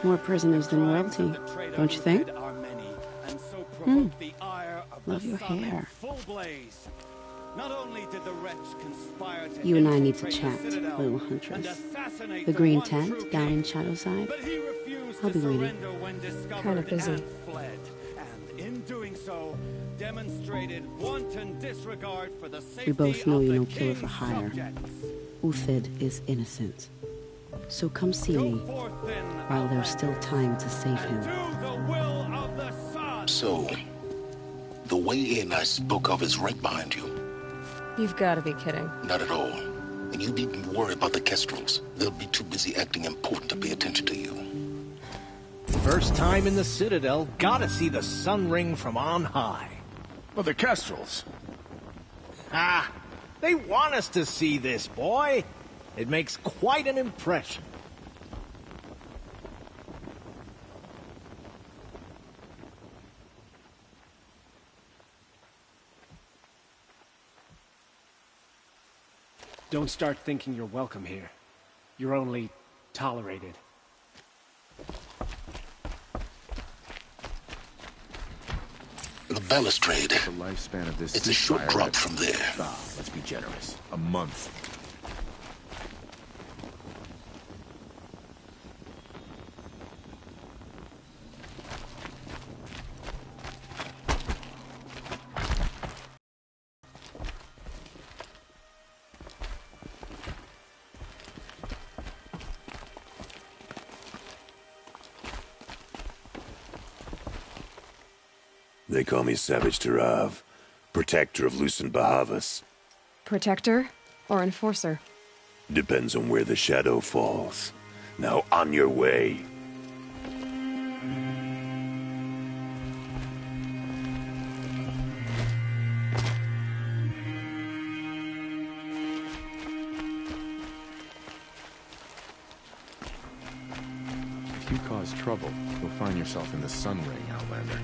More prisoners than royalty, don't you think? Love your hair. You and I need to chat, little huntress. The green tent down in Shadowside? I'll be waiting. Kind of busy. And in doing so, demonstrated wanton disregard for the safety We both know of you're the no killer for king's hire. subjects. Uthid is innocent. So come see me, while there's still time to save him. Do the will of the sun. So, the way in I spoke of is right behind you. You've got to be kidding. Not at all. And you needn't worry about the Kestrels. They'll be too busy acting important to pay attention to you. First time in the Citadel, gotta see the sun ring from on high. But the Kestrels. Ah, they want us to see this, boy. It makes quite an impression. Don't start thinking you're welcome here. You're only tolerated. The balustrade. The lifespan of this It's a short ceasefire drop at- from there. Ah, let's be generous. A month. They call me Savage Tarav, protector of Lucent Bahavas. Protector or enforcer? Depends on where the shadow falls. Now on your way. If you cause trouble, you'll find yourself in the Sun Ring, Outlander.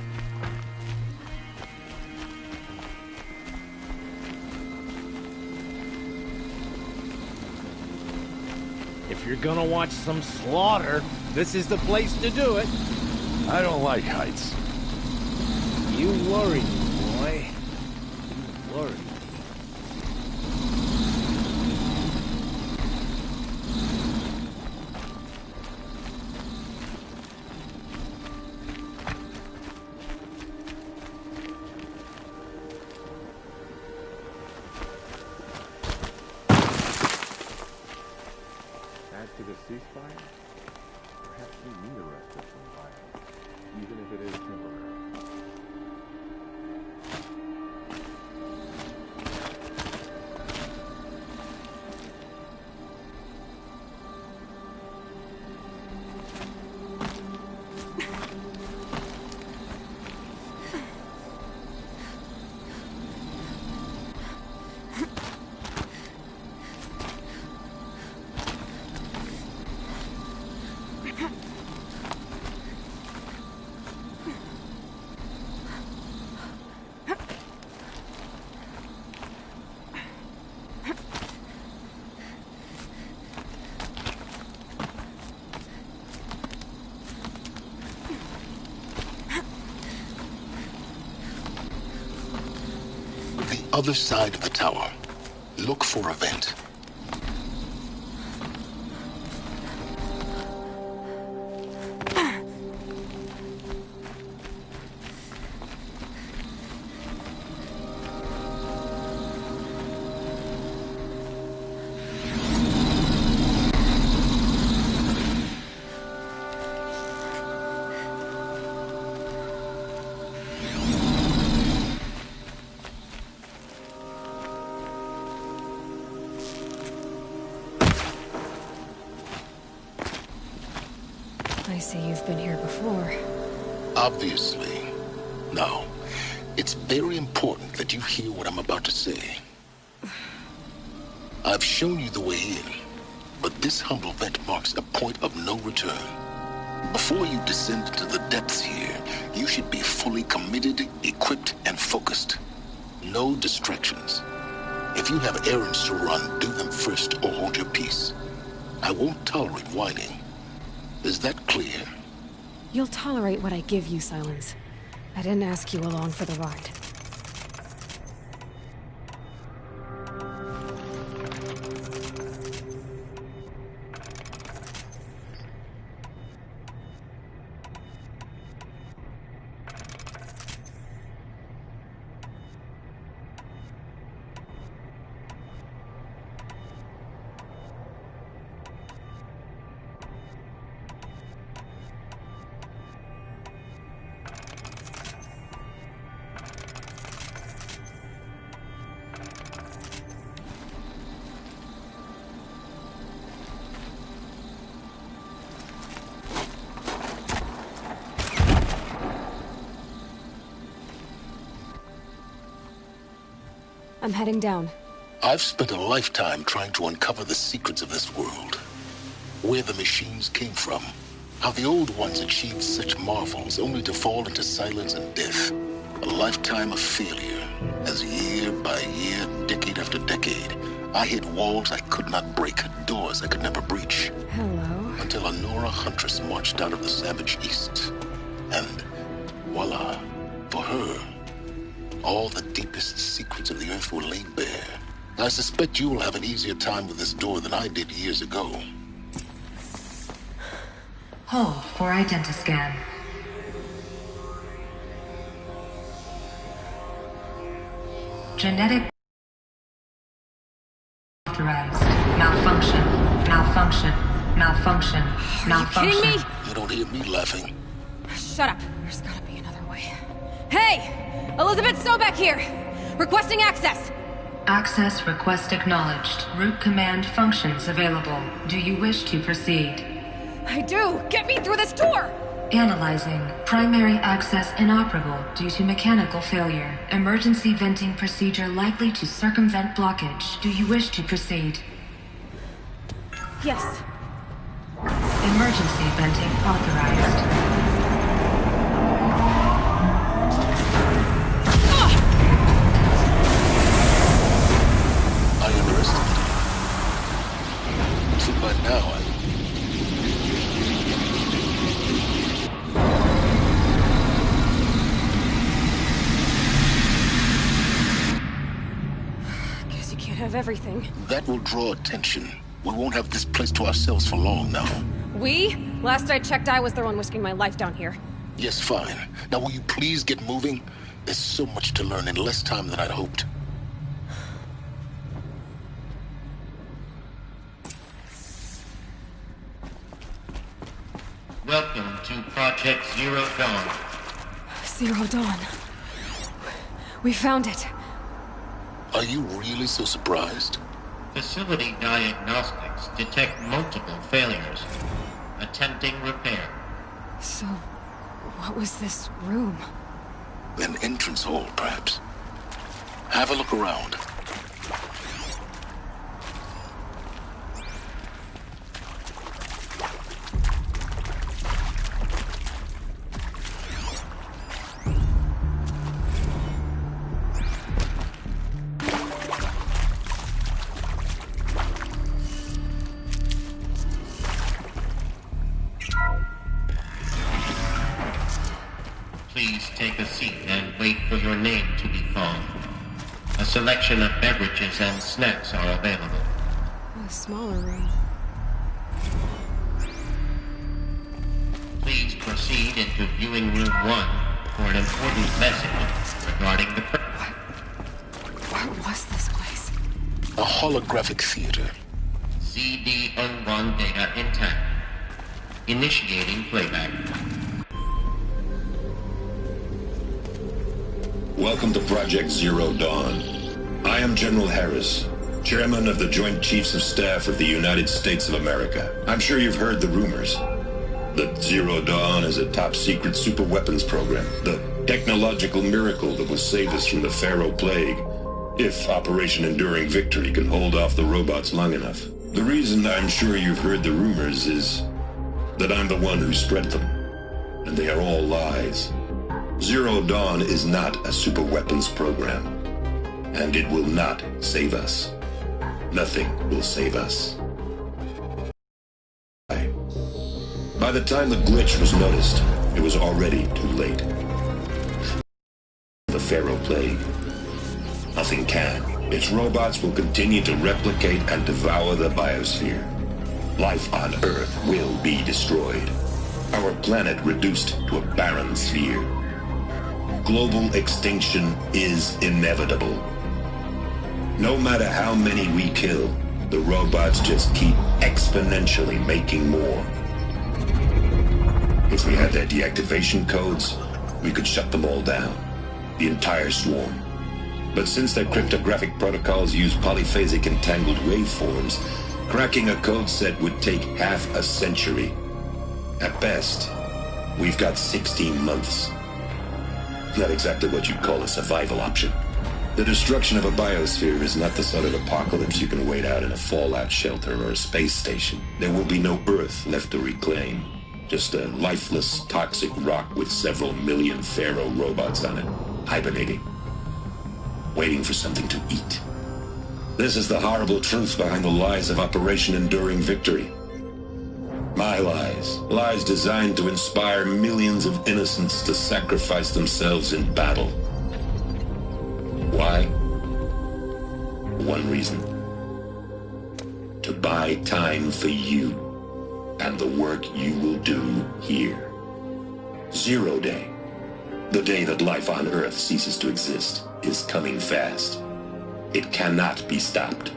If you're gonna watch some slaughter, this is the place to do it. I don't like heights. You worry me, boy. You worry me. Add to the ceasefire? Perhaps we need a respite from violence, even if it is temporary. Other side of the tower. Look for a vent. I see you've been here before. Obviously. Now, it's very important that you hear what I'm about to say. I've shown you the way in, but this humble vent marks a point of no return. Before you descend into the depths here, you should be fully committed, equipped, and focused. No distractions. If you have errands to run, do them first or hold your peace. I won't tolerate whining. Is that clear? You'll tolerate what I give you, Silence. I didn't ask you along for the ride. I'm heading down. I've spent a lifetime trying to uncover the secrets of this world. Where the machines came from. How the old ones achieved such marvels only to fall into silence and death. A lifetime of failure, as year by year, decade after decade, I hit walls I could not break, doors I could never breach. Hello. Until a Nora huntress marched out of the savage east. And voila, for her, all the deepest secrets of the Earth were laid bare. I suspect you will have an easier time with this door than I did years ago. Hold for identiscan. Genetic authorized. Malfunction. Malfunction. Malfunction. Malfunction. Are you kidding me? You don't hear me laughing. Shut up. There's gotta be another way. Hey! Elizabeth Sobek here! Requesting access! Access request acknowledged. Root command functions available. Do you wish to proceed? I do! Get me through this door! Analyzing. Primary access inoperable due to mechanical failure. Emergency venting procedure likely to circumvent blockage. Do you wish to proceed? Yes. Emergency venting authorized. I underestimated you. So by now, Guess you can't have everything. that will draw attention. We won't have this place to ourselves for long now. We? Last I checked, I was the one risking my life down here. Yes, fine. Now will you please get moving? There's so much to learn in less time than I'd hoped. Welcome to Project Zero Dawn. Zero Dawn. We found it. Are you really so surprised? Facility diagnostics detect multiple failures. Attempting repair. So, what was this room? An entrance hall, perhaps. Have a look around. Please take a seat and wait for your name to be called. A selection of beverages and snacks are available. A smaller room. Please proceed into viewing room 1 for an important message regarding the... What was this place? A holographic theater. CD01 data intact. Initiating playback. Welcome to Project Zero Dawn. I am General Harris, Chairman of the Joint Chiefs of Staff of the United States of America. I'm sure you've heard the rumors. That Zero Dawn is a top-secret super-weapons program, the technological miracle that will save us from the Pharaoh Plague, if Operation Enduring Victory can hold off the robots long enough. The reason I'm sure you've heard the rumors is that I'm the one who spread them, and they are all lies. Zero Dawn is not a super-weapons program, and it will not save us. Nothing will save us. By the time the glitch was noticed, it was already too late. The Pharaoh Plague. Nothing can. Its robots will continue to replicate and devour the biosphere. Life on Earth will be destroyed. Our planet reduced to a barren sphere. Global extinction is inevitable. No matter how many we kill, the robots just keep exponentially making more. If we had their deactivation codes, we could shut them all down. The entire swarm. But since their cryptographic protocols use polyphasic entangled waveforms, cracking a code set would take half a century. At best, we've got 16 months. Not exactly what you'd call a survival option. The destruction of a biosphere is not the sort of apocalypse you can wait out in a fallout shelter or a space station. There will be no Earth left to reclaim. Just a lifeless, toxic rock with several million Pharaoh robots on it, hibernating. Waiting for something to eat. This is the horrible truth behind the lies of Operation Enduring Victory. My lies. Lies designed to inspire millions of innocents to sacrifice themselves in battle. Why? One reason. To buy time for you and the work you will do here. Zero Day. The day that life on Earth ceases to exist is coming fast. It cannot be stopped.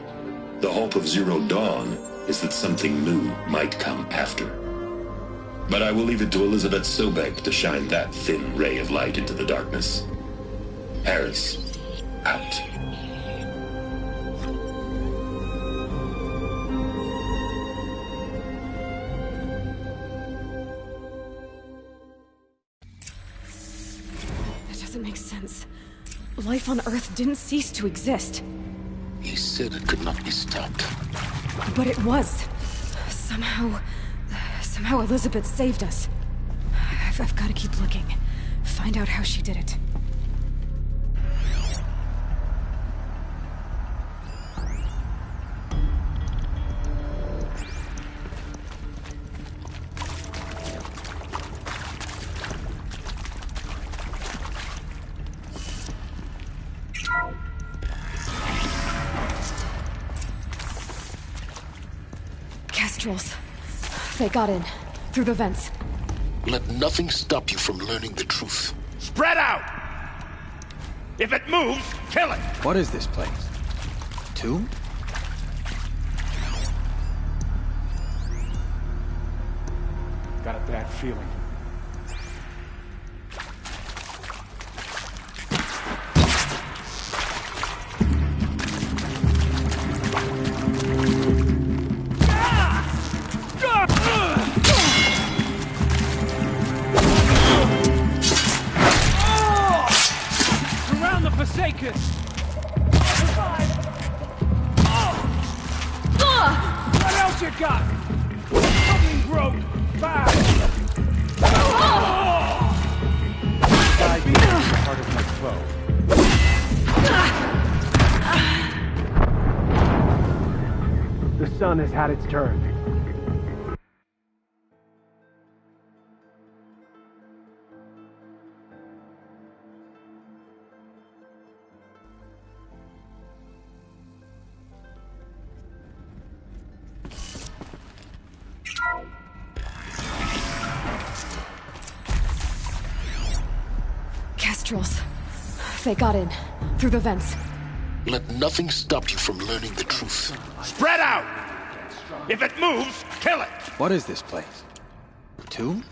The hope of Zero Dawn is that something new might come after. But I will leave it to Elizabeth Sobek to shine that thin ray of light into the darkness. Harris, out. That doesn't make sense. Life on Earth didn't cease to exist. He said it could not be stopped. But it was. Somehow Elizabeth saved us. I've got to keep looking. Find out how she did it. Kestrels. They got in. Through the vents. Let nothing stop you from learning the truth. Spread out! If it moves, kill it! What is this place? Tomb? Got a bad feeling. What else you got? Something broke. Fast. Guy being part of my foe. The sun has had its turn. Kestrels. They got in. Through the vents. Let nothing stop you from learning the truth. Spread out! If it moves, kill it! What is this place? Tomb?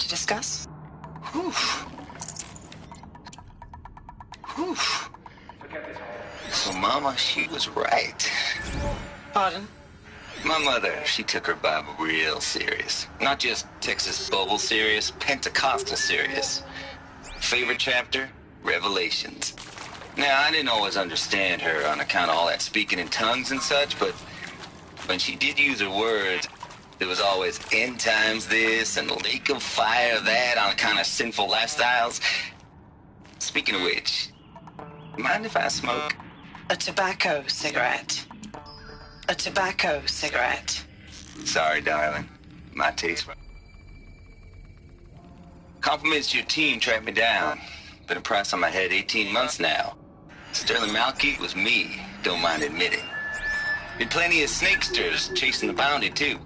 to discuss? Whew. Whew. So Mama, she was right. Pardon? My mother, she took her Bible real serious. Not just Texas Bible serious, Pentecostal serious. Favorite chapter? Revelations. Now, I didn't always understand her on account of all that speaking in tongues and such, but when she did use her words, there was always end times this and lake of fire that on account of sinful lifestyles. Speaking of which, mind if I smoke? A tobacco cigarette. A tobacco cigarette. Sorry, darling. My taste. Compliments to your team tracked me down. Been a price on my head 18 months now. Sterling Malkeith was me, don't mind admitting. Been plenty of snakesters chasing the bounty, too.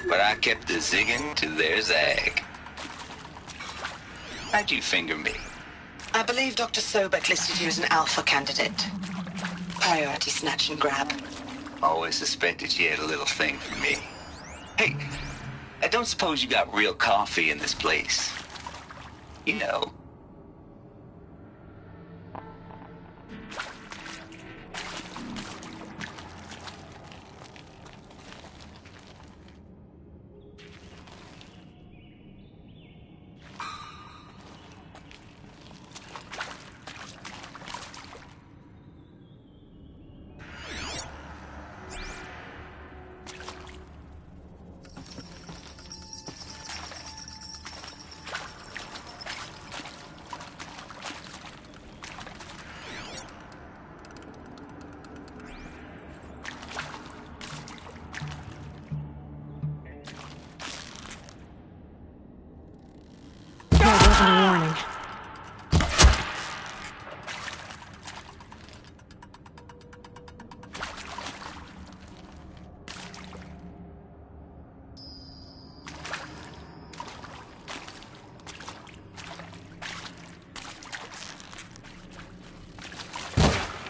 But I kept the zigging to their zag. How'd you finger me? I believe Dr. Sobek listed you as an alpha candidate. Priority snatch and grab. Always suspected she had a little thing for me. Hey, I don't suppose you got real coffee in this place. You know. Warning.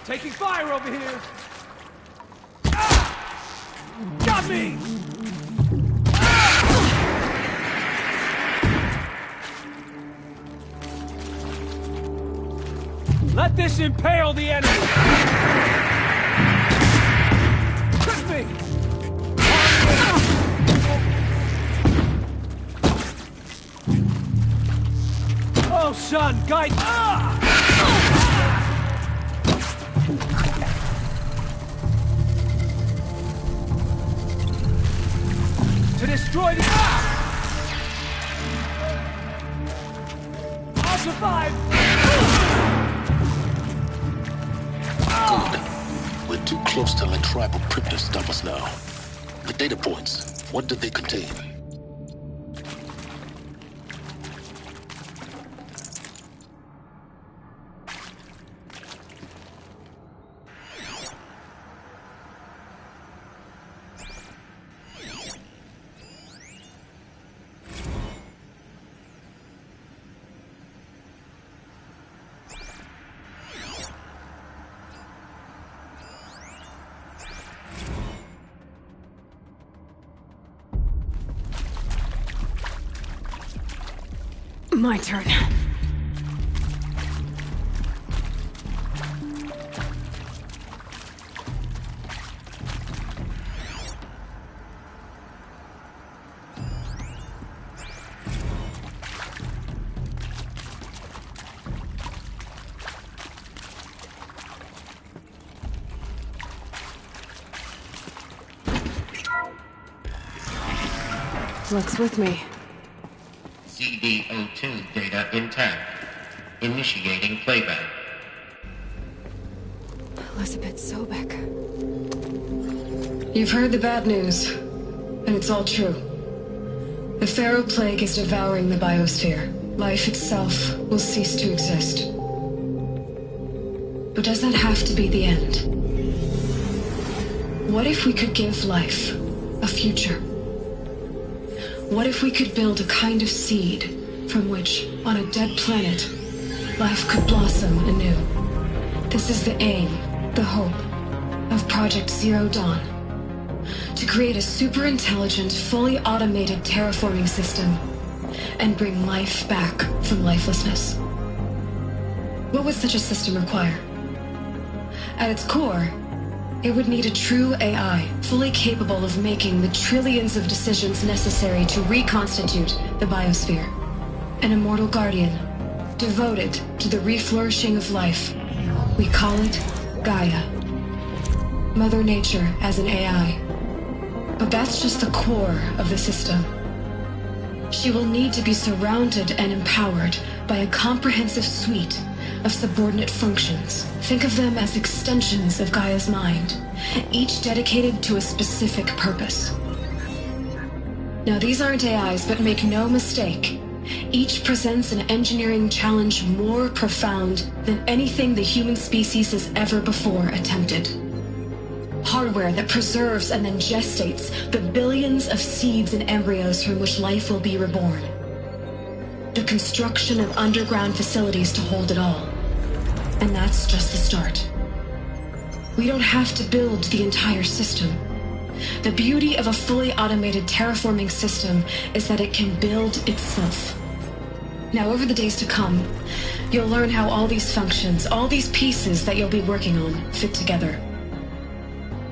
Taking fire over here! Ah! Got me! Let this impale the enemy! Trick me! Oh, son, guide... To destroy the... I'll survive! Good. We're too close to let tribal cryptos stop us now. The data points, what did they contain? My turn. Looks with me. CD02 data intact. Initiating playback. Elizabeth Sobek. You've heard the bad news, and it's all true. The Pharaoh Plague is devouring the biosphere. Life itself will cease to exist. But does that have to be the end? What if we could give life a future? What if we could build a kind of seed from which, on a dead planet, life could blossom anew? This is the aim, the hope, of Project Zero Dawn. To create a super-intelligent, fully automated terraforming system and bring life back from lifelessness. What would such a system require? At its core, it would need a true AI, fully capable of making the trillions of decisions necessary to reconstitute the biosphere. An immortal guardian, devoted to the reflourishing of life. We call it Gaia. Mother Nature as an AI. But that's just the core of the system. She will need to be surrounded and empowered by a comprehensive suite of subordinate functions. Think of them as extensions of Gaia's mind, each dedicated to a specific purpose. Now, these aren't AIs, but make no mistake, each presents an engineering challenge more profound than anything the human species has ever before attempted. Hardware that preserves and then gestates the billions of seeds and embryos from which life will be reborn. The construction of underground facilities to hold it all. And that's just the start. We don't have to build the entire system. The beauty of a fully automated terraforming system is that it can build itself. Now, over the days to come, you'll learn how all these functions, all these pieces that you'll be working on, fit together.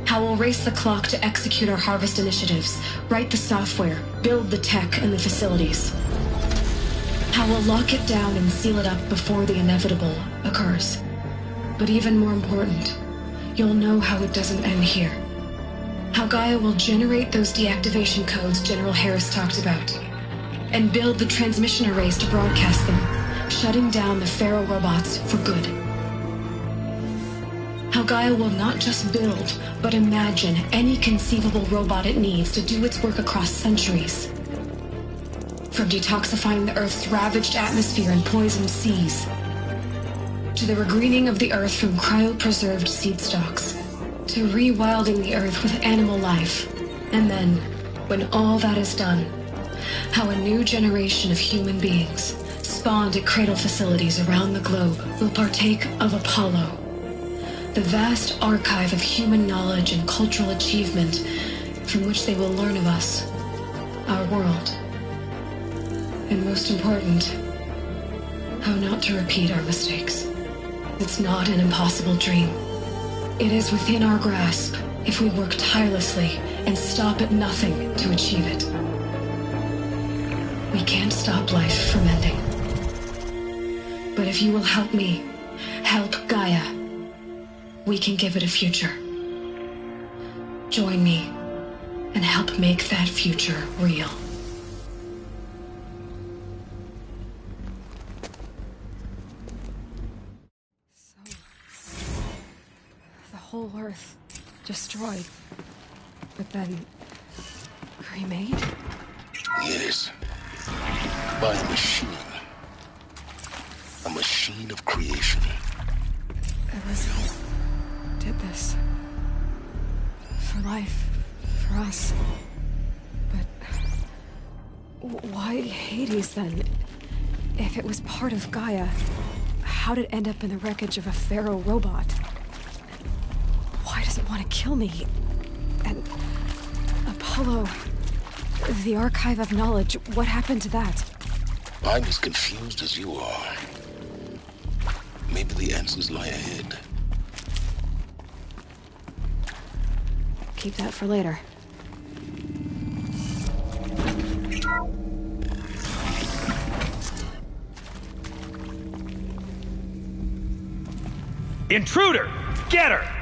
How we'll race the clock to execute our harvest initiatives, write the software, build the tech and the facilities. How we'll lock it down and seal it up before the inevitable occurs. But even more important, you'll know how it doesn't end here. How Gaia will generate those deactivation codes General Harris talked about, and build the transmission arrays to broadcast them, shutting down the Pharaoh robots for good. How Gaia will not just build, but imagine any conceivable robot it needs to do its work across centuries. From detoxifying the Earth's ravaged atmosphere and poisoned seas, to the regreening of the Earth from cryopreserved seed stalks, to rewilding the Earth with animal life. And then, when all that is done, how a new generation of human beings, spawned at cradle facilities around the globe, will partake of Apollo, the vast archive of human knowledge and cultural achievement from which they will learn of us, our world. And most important, how not to repeat our mistakes. It's not an impossible dream. It is within our grasp if we work tirelessly and stop at nothing to achieve it. We can't stop life from ending. But if you will help me, help Gaia, we can give it a future. Join me and help make that future real. The whole Earth destroyed, but then remade? Yes. By a machine. A machine of creation. Elizabeth did this. For life. For us. But why Hades then? If it was part of Gaia, how'd it end up in the wreckage of a Pharaoh robot? Why does it want to kill me? And Apollo, the archive of knowledge, what happened to that? I'm as confused as you are. Maybe the answers lie ahead. Keep that for later. Intruder! Get her!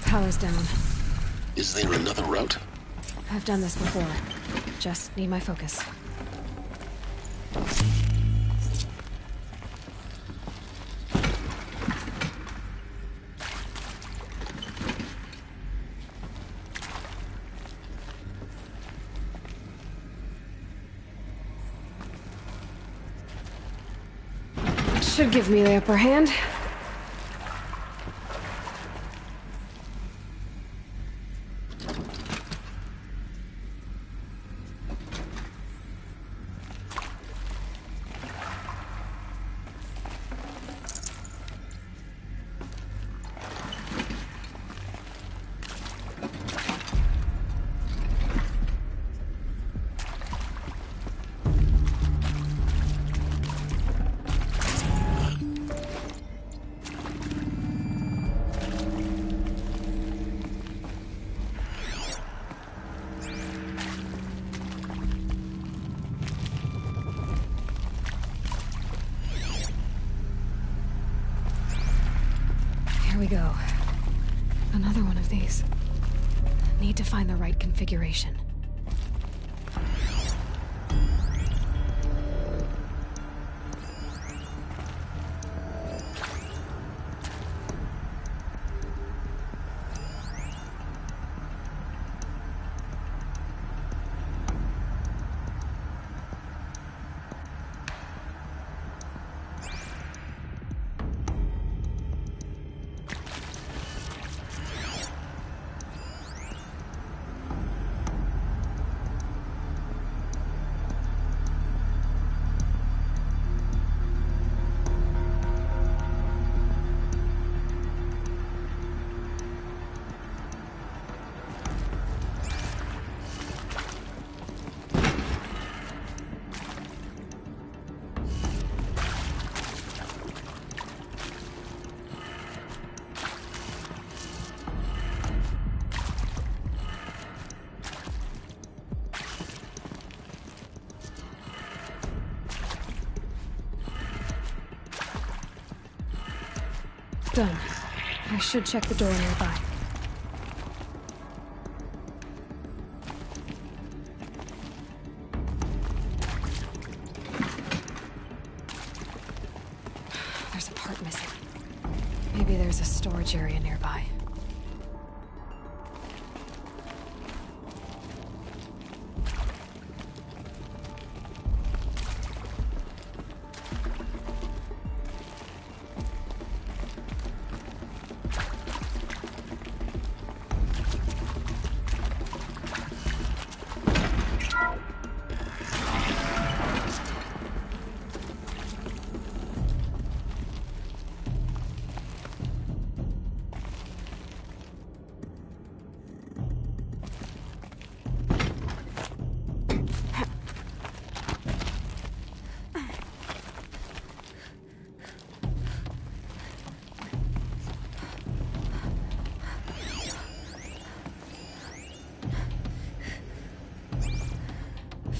Power's down. Is there another route? I've done this before. Just need my focus. should give me the upper hand. We go. Another one of these. Need to find the right configuration. Done. I should check the door nearby. There's a part missing. Maybe there's a storage area nearby.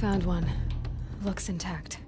Found one. Looks intact.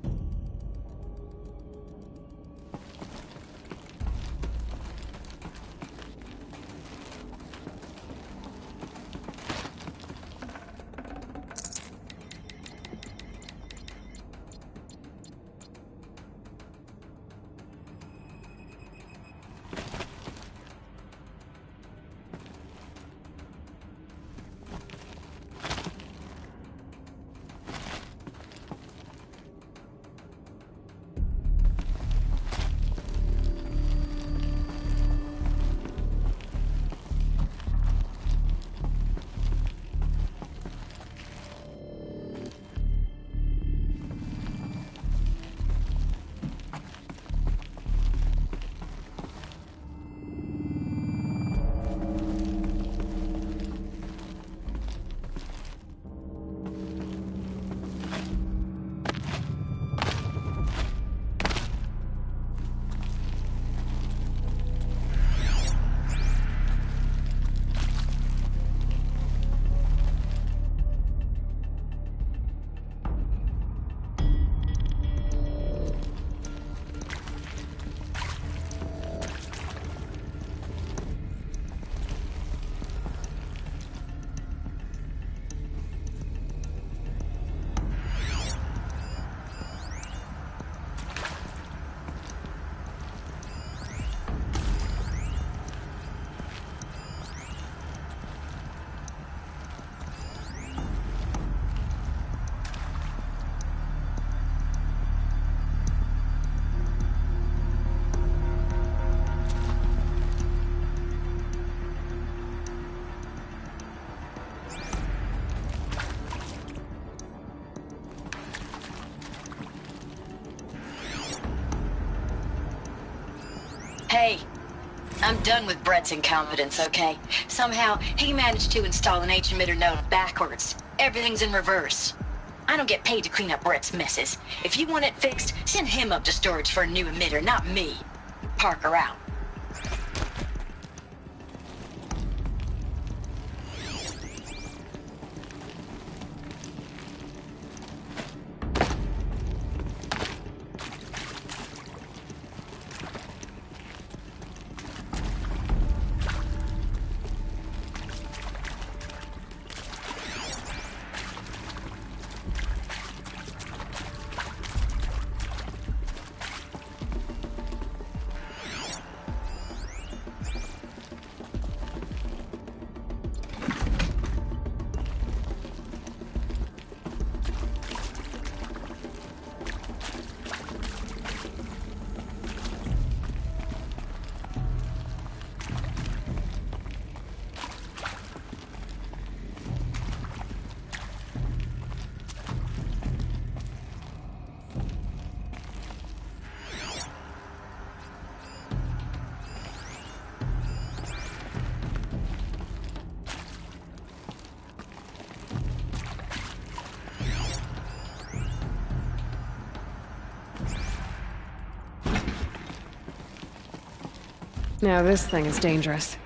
Hey, I'm done with Brett's incompetence, okay? Somehow, he managed to install an H-emitter node backwards. Everything's in reverse. I don't get paid to clean up Brett's messes. If you want it fixed, send him up to storage for a new emitter, not me. Parker out. Now this thing is dangerous.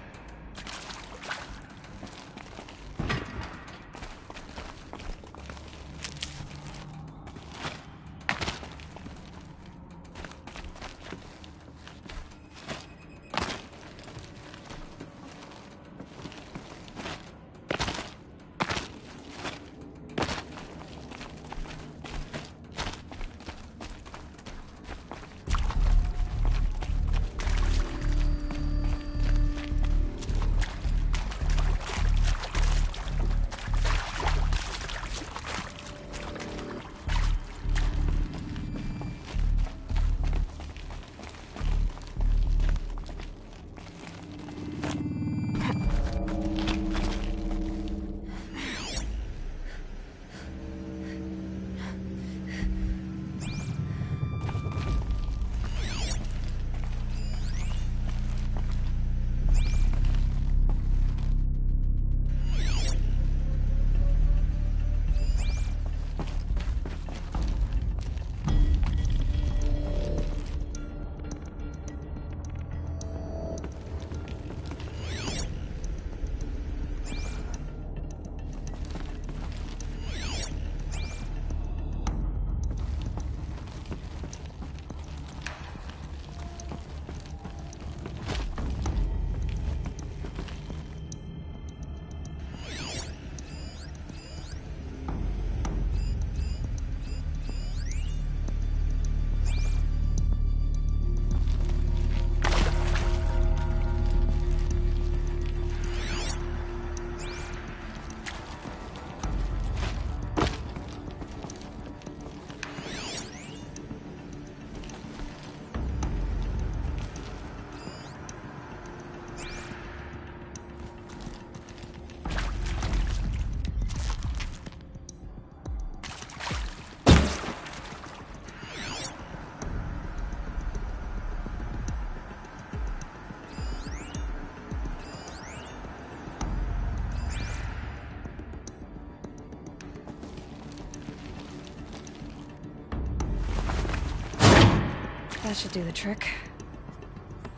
That should do the trick.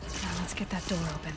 Now let's get that door open.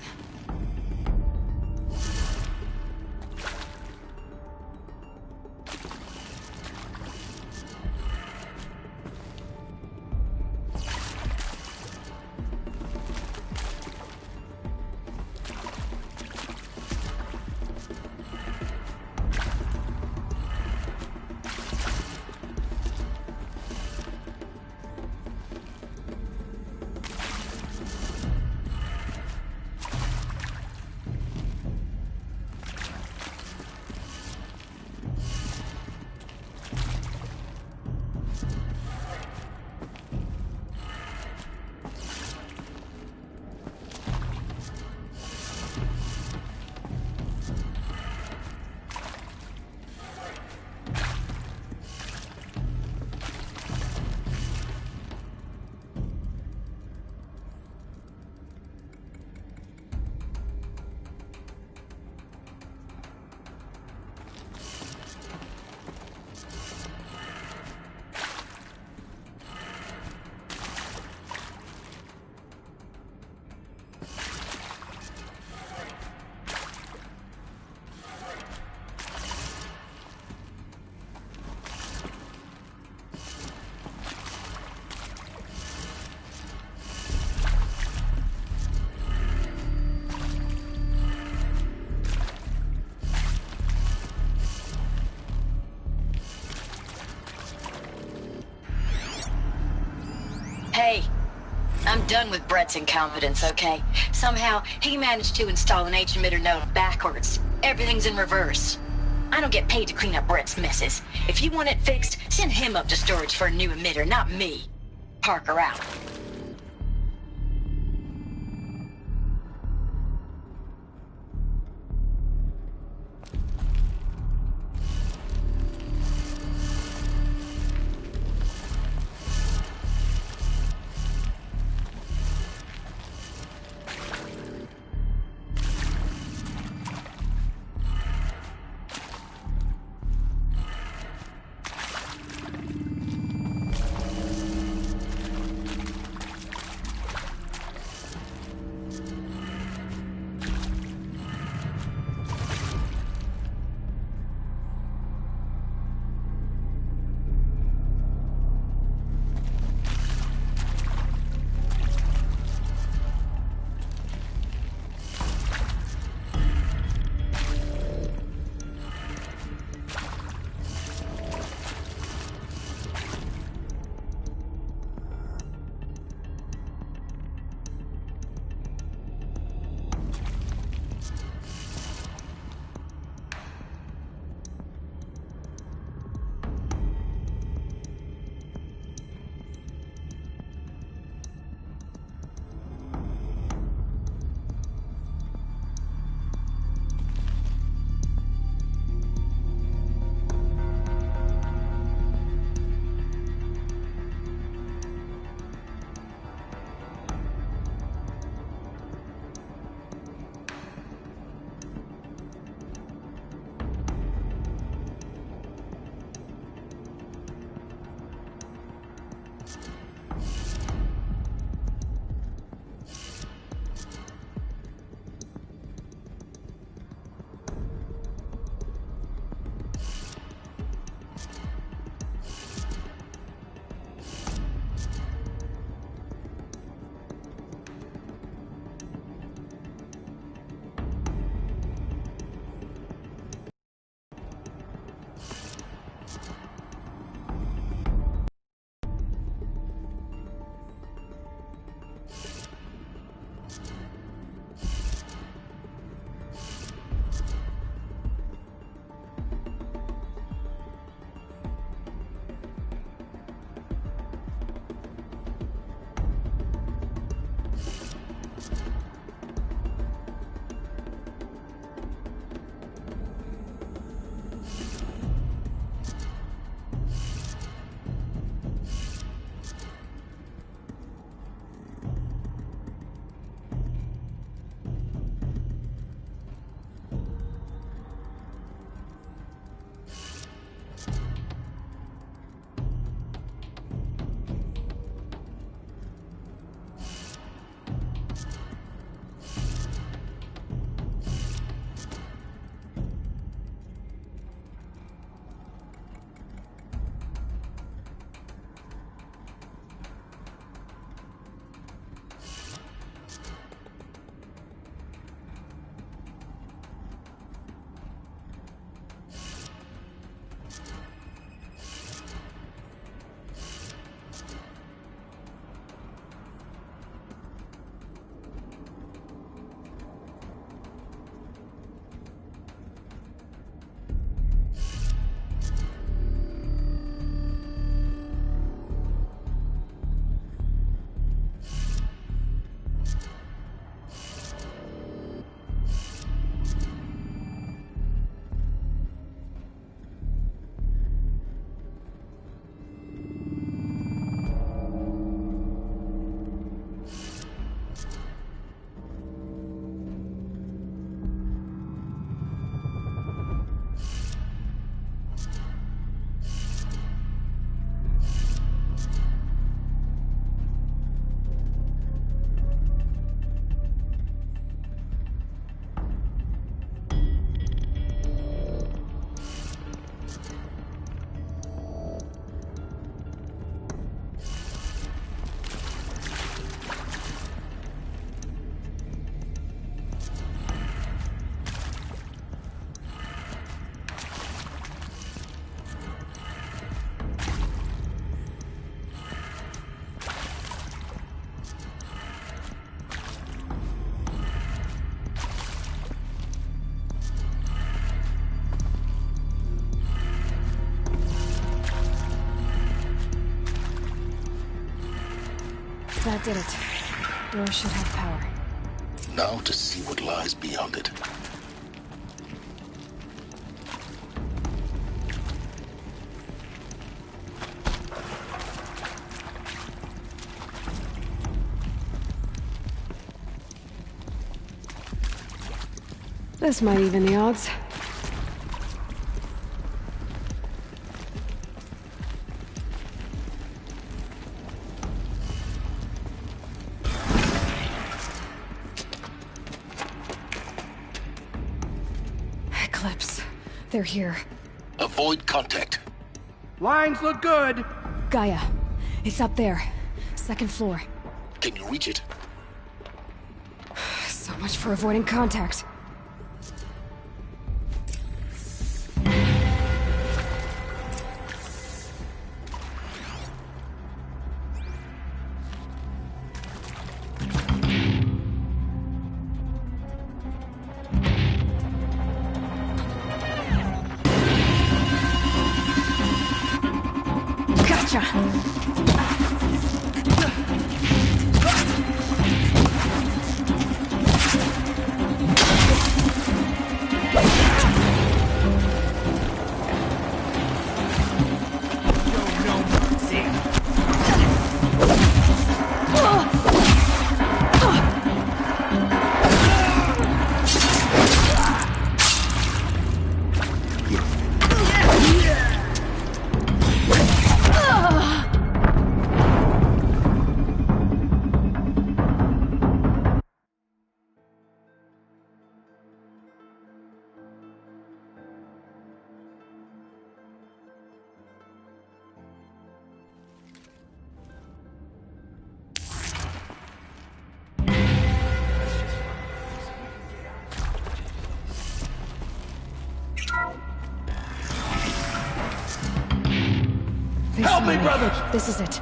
I'm done with Brett's incompetence, okay? Somehow, he managed to install an H-emitter node backwards. Everything's in reverse. I don't get paid to clean up Brett's messes. If you want it fixed, send him up to storage for a new emitter, not me. Parker out. That did it. Door should have power. Now to see what lies beyond it. This might even the odds. Eclipse. They're here. Avoid contact. Lines look good. Gaia. It's up there. Second floor. Can you reach it? So much for avoiding contact. Help me, brothers! This is it.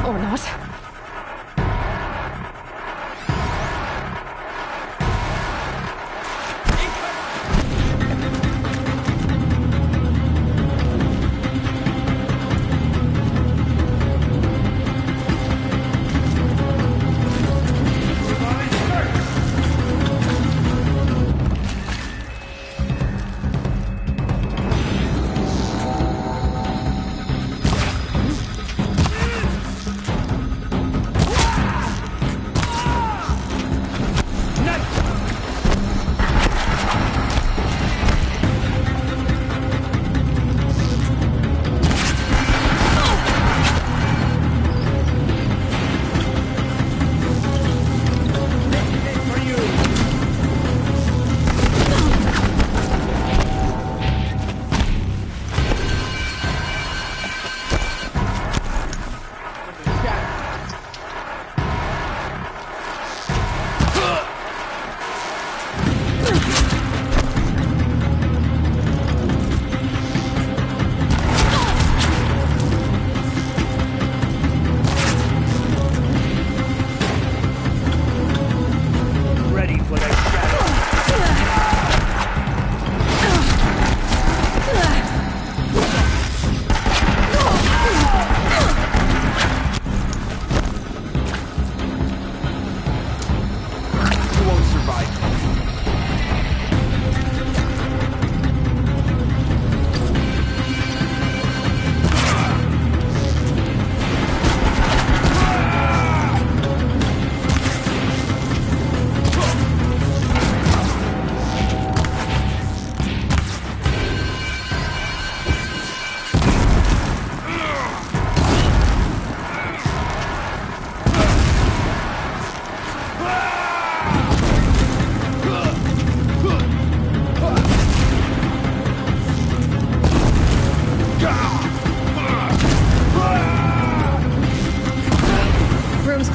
Or not.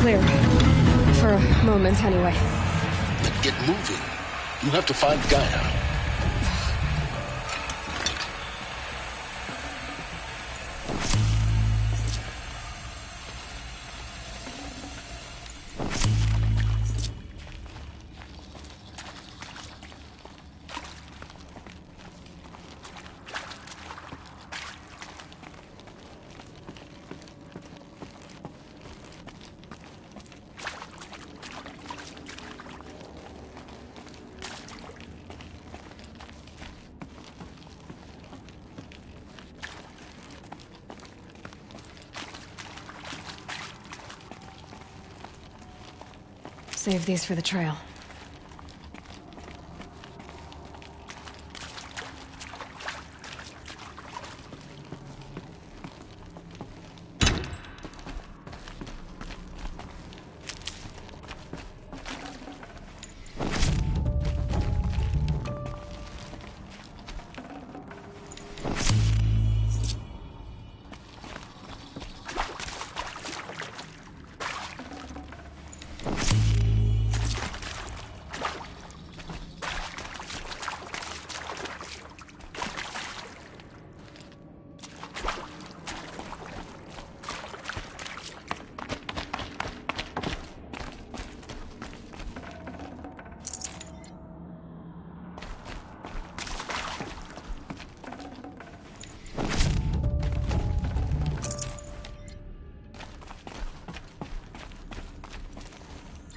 Clear. For a moment, anyway. Then get moving. You have to find Gaia. Save these for the trail.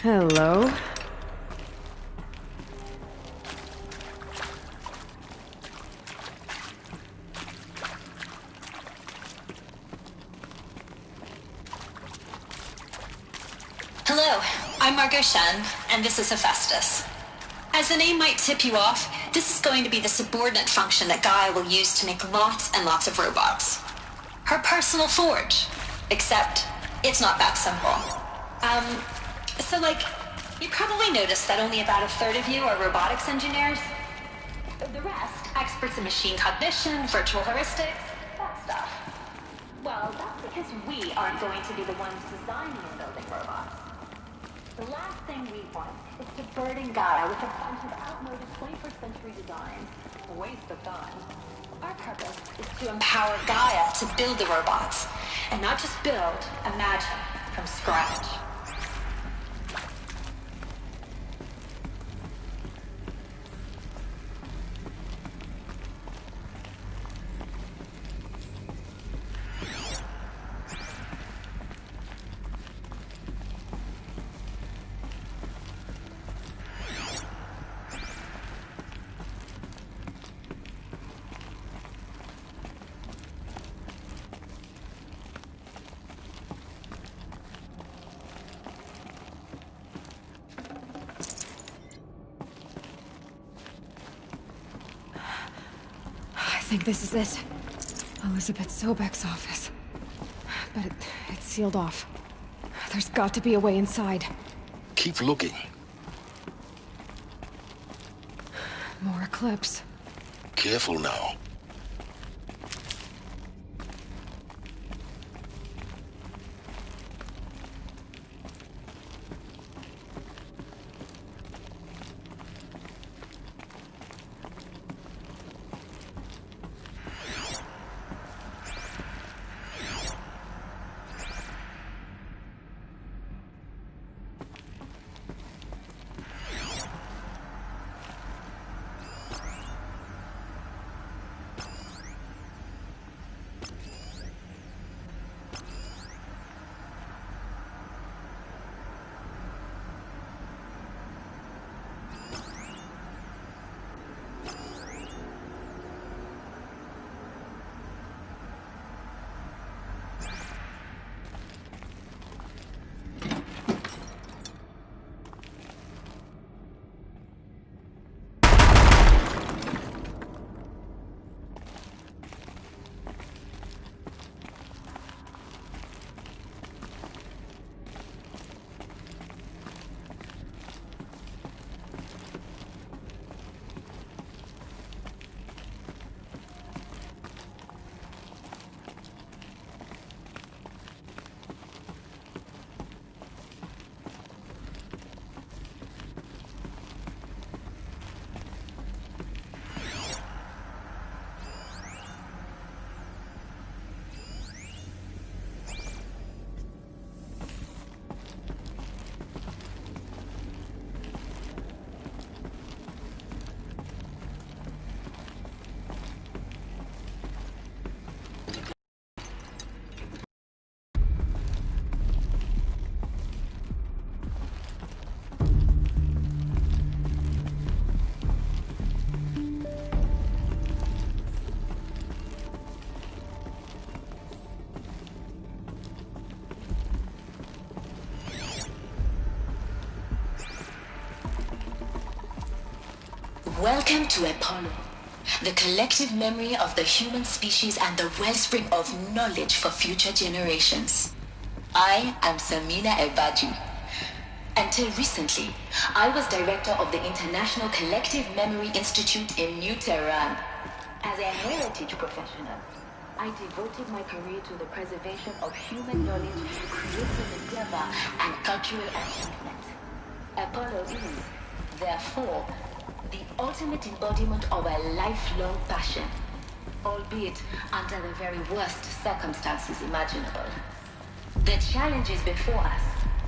Hello? Hello, I'm Margot Shen, and this is Hephaestus. As the name might tip you off, this is going to be the subordinate function that Gaia will use to make lots and lots of robots. Her personal forge. Except, it's not that simple. So you probably noticed that only about a third of you are robotics engineers. The rest, experts in machine cognition, virtual heuristics, that stuff. Well, that's because we aren't going to be the ones designing and building robots. The last thing we want is to burden Gaia with a bunch of outmoded 21st century designs. A waste of time. Our purpose is to empower Gaia to build the robots. And not just build, imagine from scratch. I think this is it. Elizabeth Sobek's office. But it's sealed off. There's got to be a way inside. Keep looking. More Eclipse. Careful now. Welcome to Apollo, the collective memory of the human species and the wellspring of knowledge for future generations. I am Samina Ebaju. Until recently, I was director of the International Collective Memory Institute in New Tehran. As a heritage professional, I devoted my career to the preservation of human knowledge, creative endeavor, and cultural achievement. Apollo is, therefore, the ultimate embodiment of a lifelong passion, albeit under the very worst circumstances imaginable. The challenges before us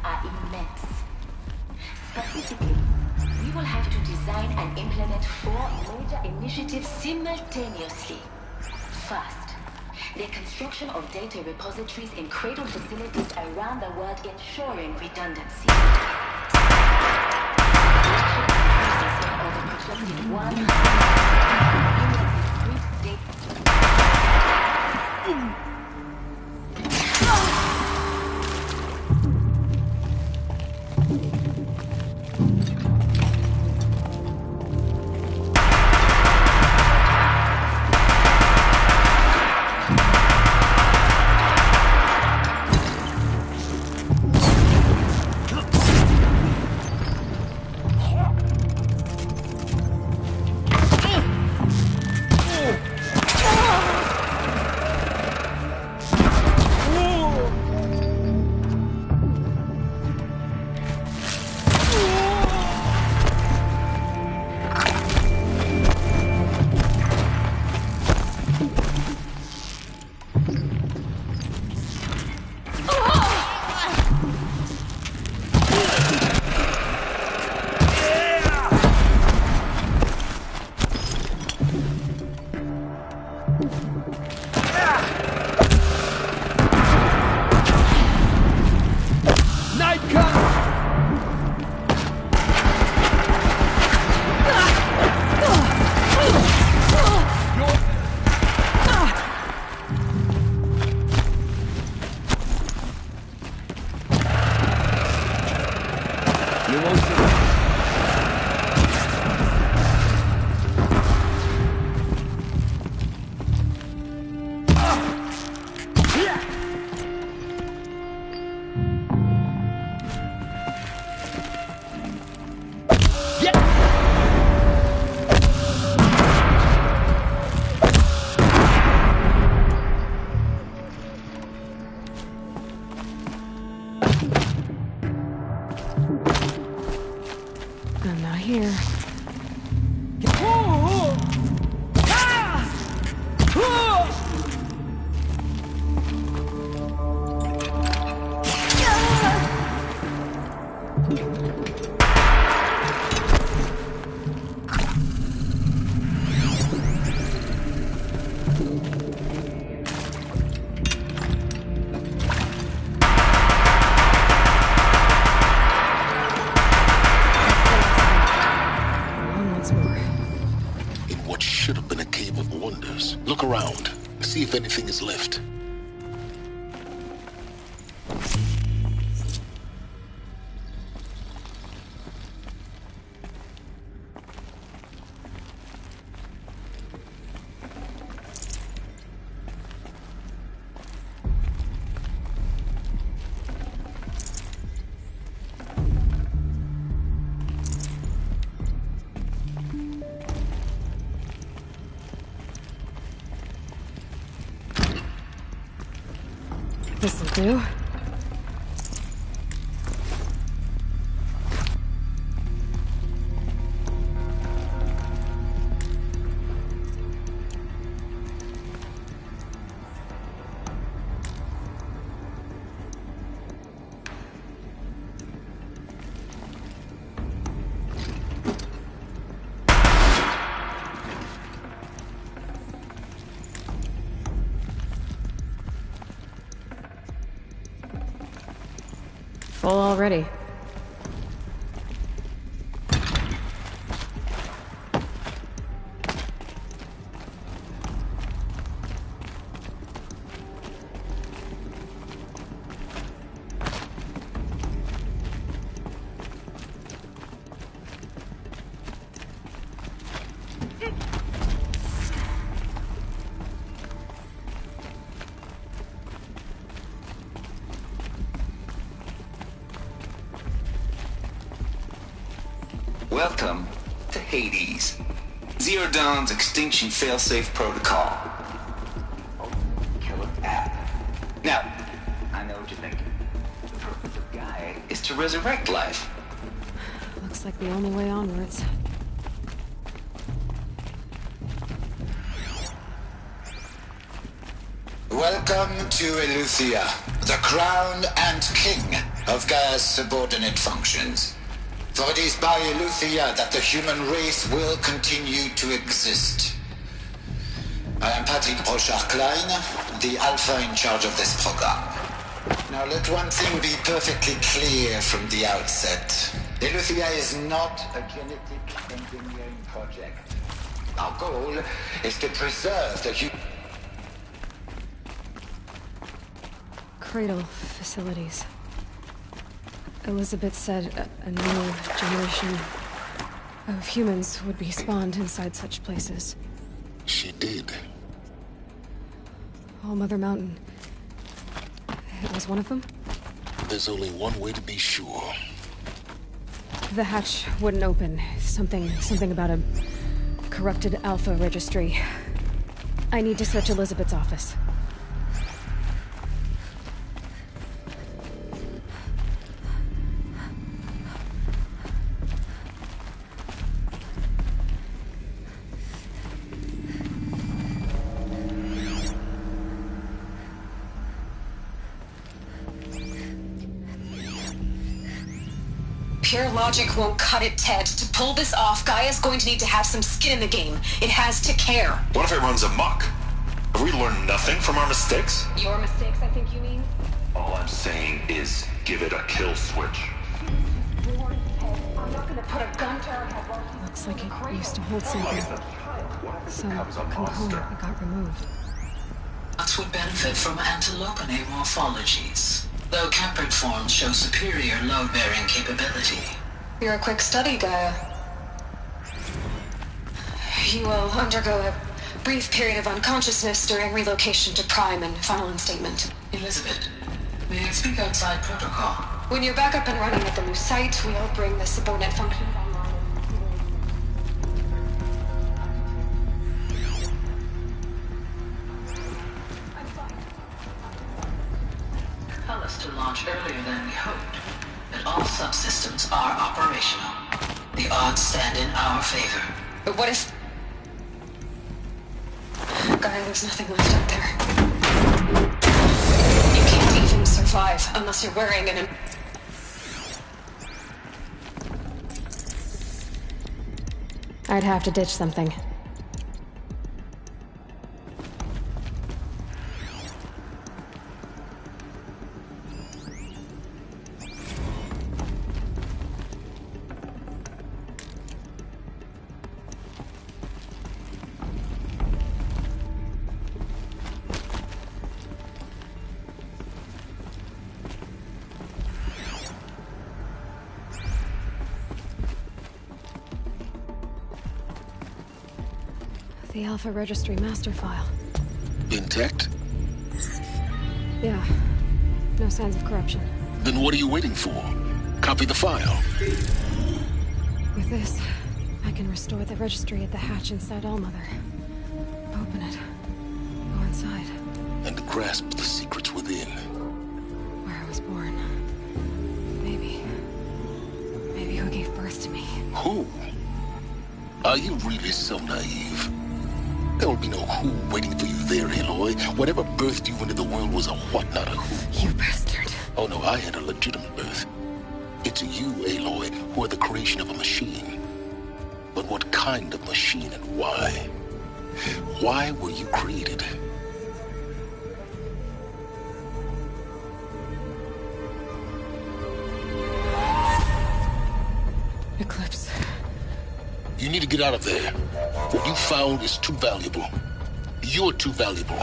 are immense. Specifically, we will have to design and implement 4 major initiatives simultaneously. First, the construction of data repositories in cradle facilities around the world, ensuring redundancy. You won't survive. I'm not here. Look around. See if anything is left. This'll do. Full already. Welcome to Hades. Zero Dawn's extinction failsafe protocol. Killer app. Now, I know what you're thinking. The purpose of Gaia is to resurrect life. Looks like the only way onwards. Welcome to Eleuthia, the crown and king of Gaia's subordinate functions. For it is by Eleuthia that the human race will continue to exist. I am Patrick Brochard-Klein, the Alpha in charge of this program. Now let one thing be perfectly clear from the outset. Eleuthia is not a genetic engineering project. Our goal is to preserve the human... Cradle facilities. Elizabeth said a new generation of humans would be spawned inside such places. She did. All Mother Mountain. It was one of them? There's only one way to be sure. The hatch wouldn't open. Something about a corrupted Alpha registry. I need to search Elizabeth's office. Pure logic won't cut it, Ted. To pull this off, Gaia's going to need to have some skin in the game. It has to care. What if it runs amok? Have we learned nothing from our mistakes? Your mistakes, I think you mean? All I'm saying is give it a kill switch. I'm not gonna put a gun to her head while she's... Looks like it used to hold something. Some component that got removed. That would benefit from antilopinae morphologies, though Caprid forms show superior load-bearing capability. You're a quick study, Gaia. You will undergo a brief period of unconsciousness during relocation to Prime and final instatement. Elizabeth, may I speak outside protocol? When you're back up and running at the new site, we'll bring the subordinate functions online. Tell us to launch earlier than we hoped, but all subsystems are operational. The odds stand in our favor. But what if... Gaia, there's nothing left out there. You can't even survive unless you're wearing an... I'd have to ditch something. The Alpha Registry master file. Intact? Yeah. No signs of corruption. Then what are you waiting for? Copy the file. With this, I can restore the registry at the hatch inside Allmother. Open it. Go inside. And grasp the secrets within. Where I was born. Maybe who gave birth to me. Who? Are you really so naive? There will be no who waiting for you there, Aloy. Whatever birthed you into the world was a what, not a who. You bastard. Oh no, I had a legitimate birth. It's you, Aloy, who are the creation of a machine. But what kind of machine and why? Why were you created? Eclipse. You need to get out of there. What you found is too valuable. You're too valuable.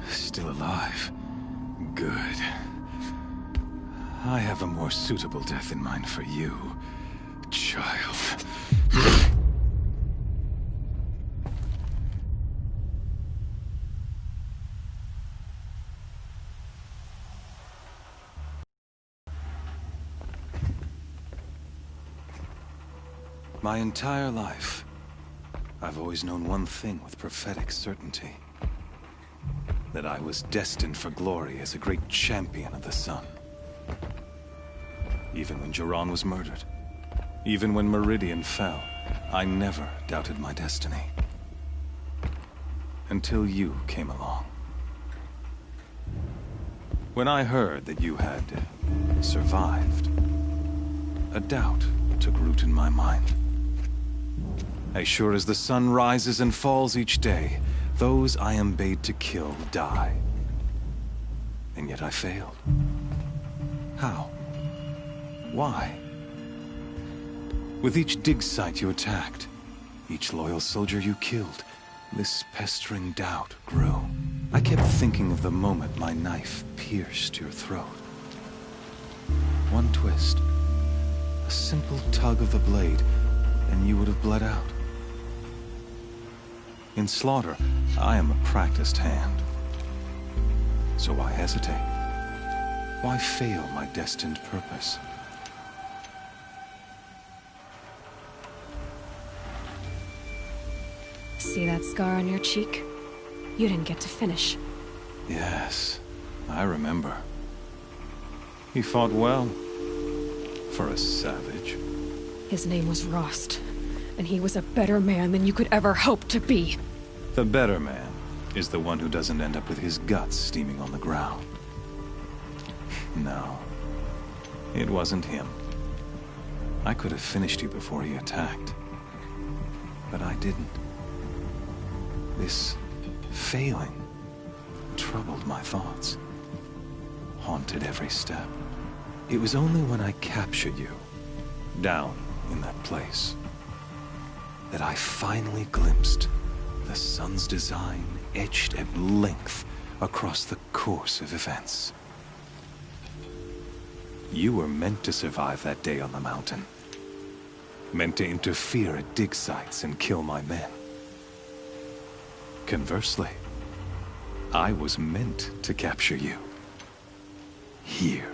Still alive. Good. I have a more suitable death in mind for you, child. My entire life, I've always known one thing with prophetic certainty. That I was destined for glory as a great champion of the sun. Even when Jiran was murdered, even when Meridian fell, I never doubted my destiny. Until you came along. When I heard that you had survived, a doubt took root in my mind. As sure as the sun rises and falls each day, those I am bade to kill die. And yet I failed. How? Why? With each dig site you attacked, each loyal soldier you killed, this pestering doubt grew. I kept thinking of the moment my knife pierced your throat. One twist, a simple tug of the blade, and you would have bled out. In slaughter, I am a practiced hand. So why hesitate? Why fail my destined purpose? See that scar on your cheek? You didn't get to finish. Yes, I remember. He fought well. For a savage. His name was Rost, and he was a better man than you could ever hope to be. The better man is the one who doesn't end up with his guts steaming on the ground. No. It wasn't him. I could have finished you before he attacked. But I didn't. This failing troubled my thoughts, haunted every step. It was only when I captured you, down in that place, that I finally glimpsed the sun's design etched at length across the course of events. You were meant to survive that day on the mountain. Meant to interfere at dig sites and kill my men. Conversely, I was meant to capture you. Here.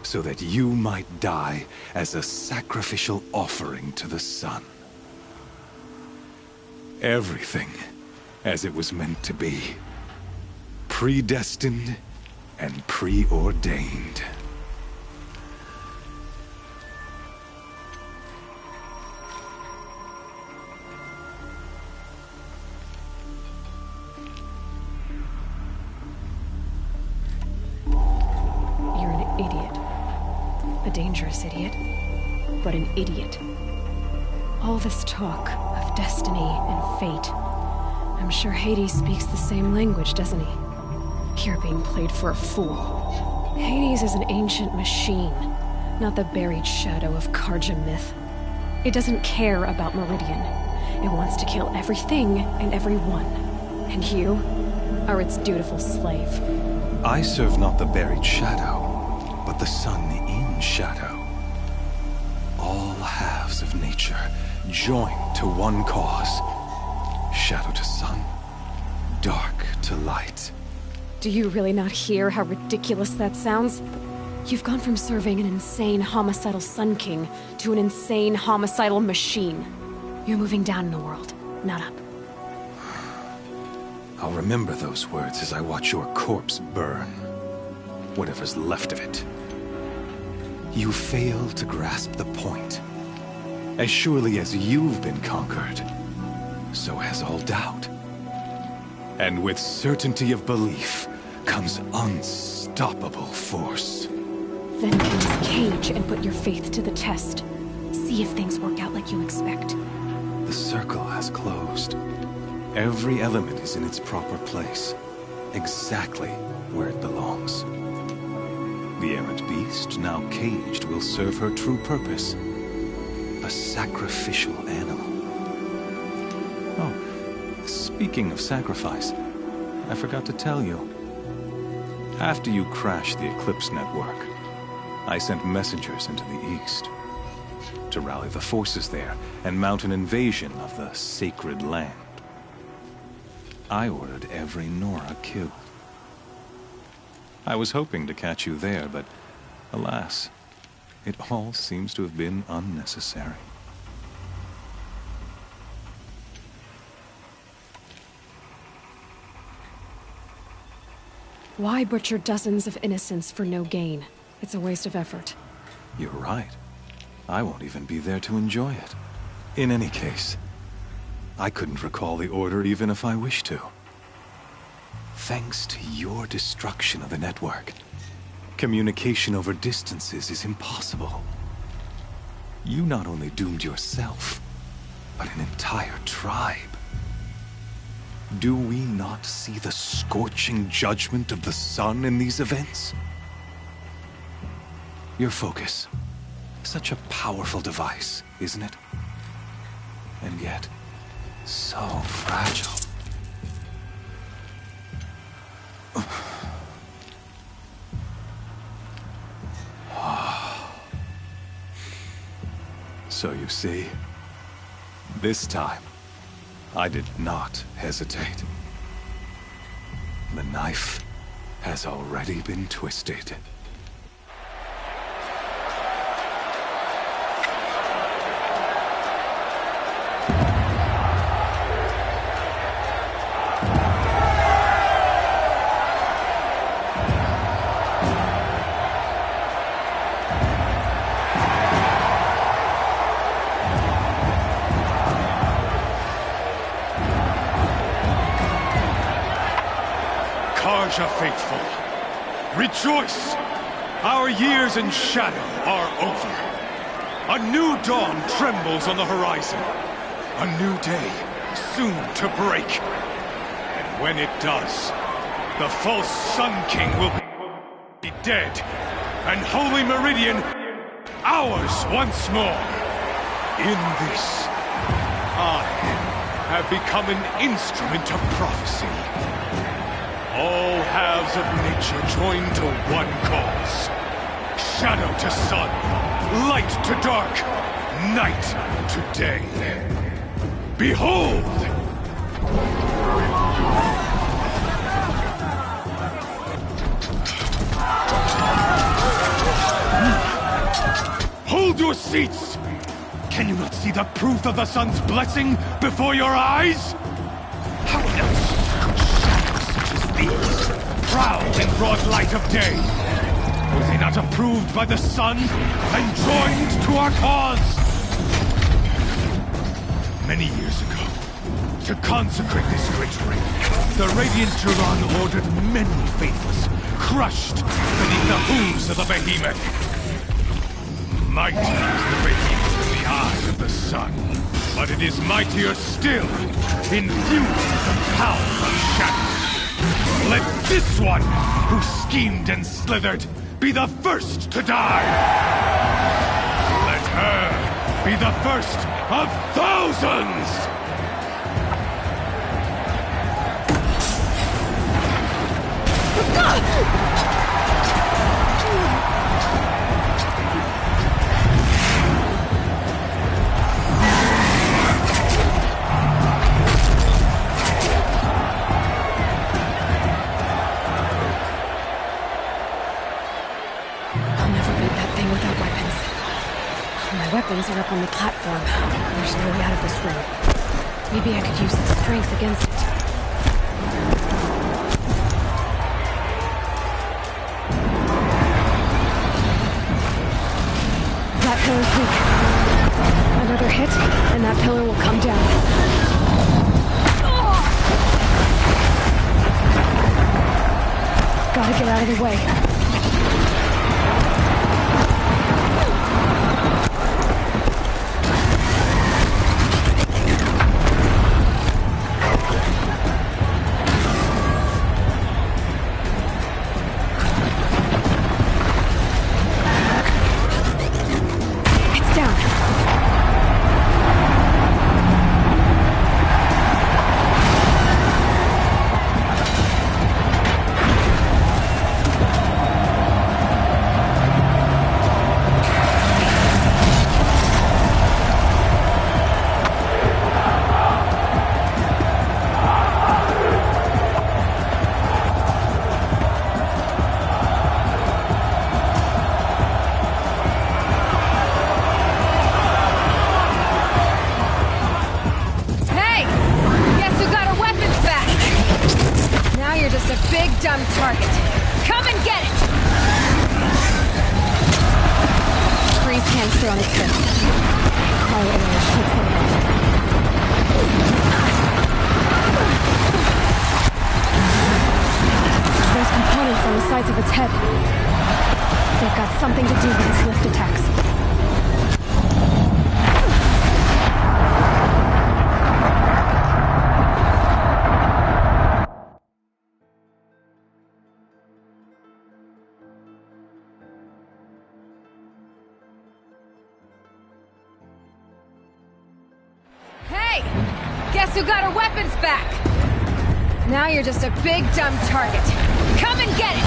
So that you might die as a sacrificial offering to the sun. Everything as it was meant to be. Predestined and preordained. You're an idiot. A dangerous idiot, but an idiot. All this talk of destiny and fate. I'm sure Hades speaks the same language, doesn't he? You're being played for a fool. Hades is an ancient machine, not the buried shadow of Carja myth. It doesn't care about Meridian. It wants to kill everything and everyone. And you are its dutiful slave. I serve not the buried shadow, but the sun in shadow. All halves of nature joined to one cause. Shadow to sun, dark to light. Do you really not hear how ridiculous that sounds? You've gone from serving an insane homicidal Sun King to an insane homicidal machine. You're moving down in the world, not up. I'll remember those words as I watch your corpse burn. Whatever's left of it. You fail to grasp the point. As surely as you've been conquered, so has all doubt. And with certainty of belief comes unstoppable force. Then get in this cage and put your faith to the test. See if things work out like you expect. The circle has closed. Every element is in its proper place. Exactly where it belongs. The errant beast, now caged, will serve her true purpose. A sacrificial animal. Oh, speaking of sacrifice, I forgot to tell you. After you crashed the Eclipse network, I sent messengers into the east to rally the forces there and mount an invasion of the sacred land. I ordered every Nora killed. I was hoping to catch you there, but alas, it all seems to have been unnecessary. Why butcher dozens of innocents for no gain? It's a waste of effort. You're right. I won't even be there to enjoy it. In any case, I couldn't recall the order even if I wished to. Thanks to your destruction of the network, communication over distances is impossible. You not only doomed yourself, but an entire tribe. Do we not see the scorching judgment of the sun in these events? Your focus. Such a powerful device, isn't it? And yet, so fragile. So you see, this time, I did not hesitate. The knife has already been twisted. Carja faithful, rejoice! Our years in shadow are over. A new dawn trembles on the horizon. A new day soon to break. And when it does, the false Sun King will be dead, and Holy Meridian ours once more. In this, I have become an instrument of prophecy. All halves of nature join to one cause. Shadow to sun, light to dark, night to day. Behold! Hold your seats! Can you not see the proof of the sun's blessing before your eyes? How else could shadows such as these prowl in broad light of day? Were they not approved by the sun and joined to our cause? Many years ago, to consecrate this great ring, the Radiant Turan ordered many faithless, crushed beneath the hooves of the behemoth. Mighty is the behemoth in the eye of the sun, but it is mightier still, infused with the power of shadow. Let this one, who schemed and slithered, be the first to die! Let her be the first of thousands! Weapons are up on the platform. There's no way out of this room. Maybe I could use its strength against it. That pillar's weak. Another hit, and that pillar will come down. Gotta get out of the way. Target. Come and get it! Freeze canister on its hip. Cryo arrow shoots them off. Those components on the sides of its head. They've got something to do with its lift attacks. Guess who got her weapons back? Now you're just a big, dumb target. Come and get it!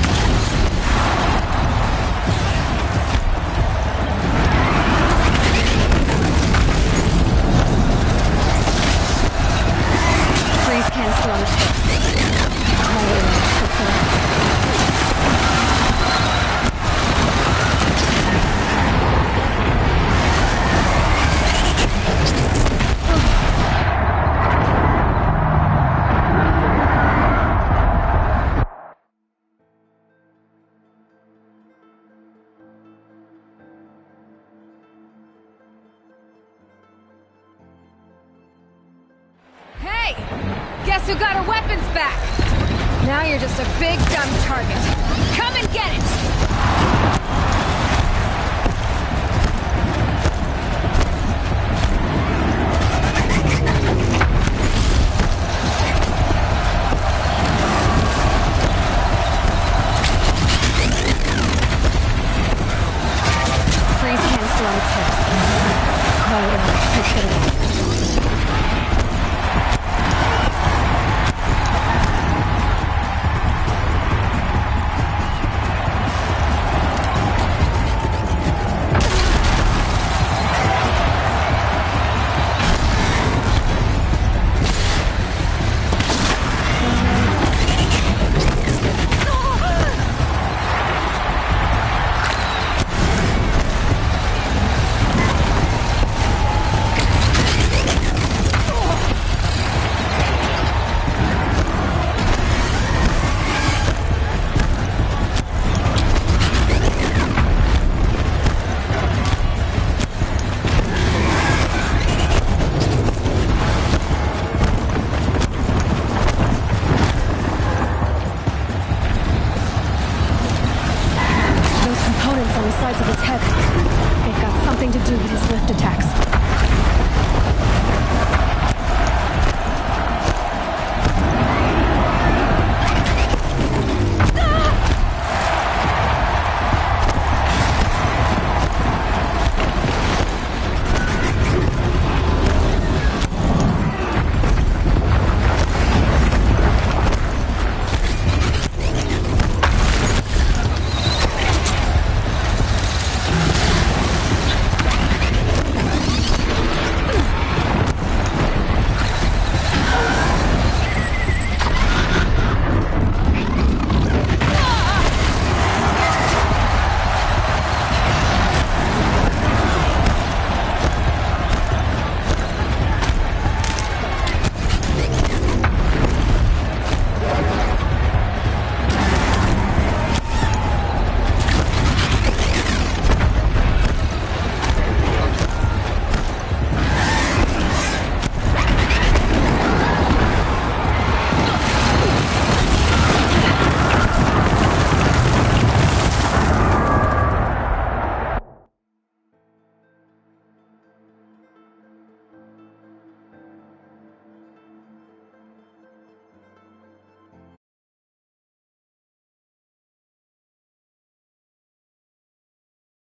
Freeze canister on the ship. Guess who got her weapons back? Now you're just a big, dumb target. Come and get it! sides of its head. They've got something to do with his lift attacks.